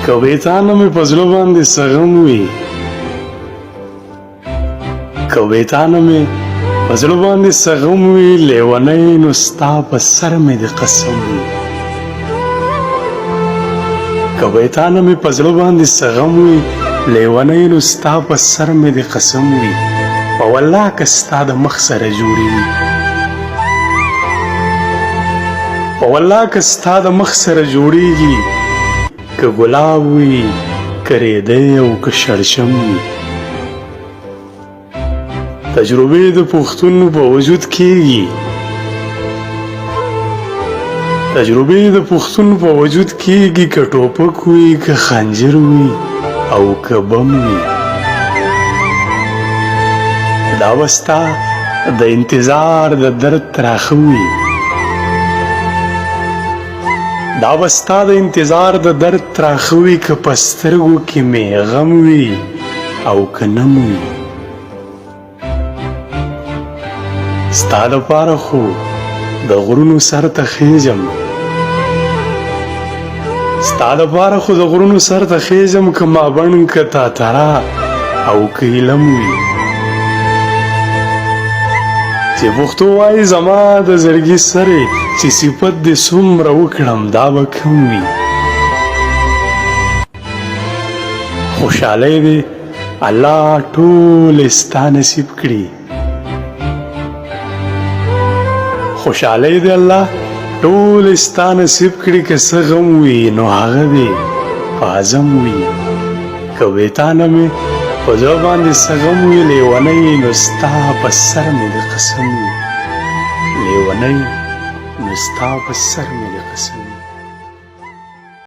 کبې تا نه مې په زړه باندې څه غم وي کبې تا نه مې په زړه باندې څه غم وي لیونی نو ستا په سر مې د قسم وي کبې تا نه مې په زړه باندې څه غم وي لیونی نو ستا په سر مې د قسم وي په والله که ستا د مخ سره جوړې وي په والله که ستا د مخ سره جوړېږي که ګلاب وي که ریدی او که شړشم وي تجربې د پښتون په وجود کېږي تجربې د پښتون په وجود کېږي که ټوپک وي که خنجر وي او که بم وي دا به ستا د انتظار د درد تراخه وي دا به ستا د انتظار د درد تراخه وي که په سترګو کې مې غم وي او که نم وي ستا دپاره خو د غرونو سر ته خیژم ستا دپاره خو د غرونو سر ته خیژم که مابڼ که تاتره او که ایلم وي چې پښتو وایي زما د زړګي سرې چې صفت دې څومره وکړم دا به کم وي خوشحالۍ دې الله ټولې ستا نصیب کړي خوشحالۍ دې الله ټولې ستا نصیب کړي که څه غم وي نو هغه دې په عزم وي کبې تا نه مې په زړه باندې څه غم وي لیونی نو ستا په سر مې د قسم وي لیونی نو ستا په سر مې د قسم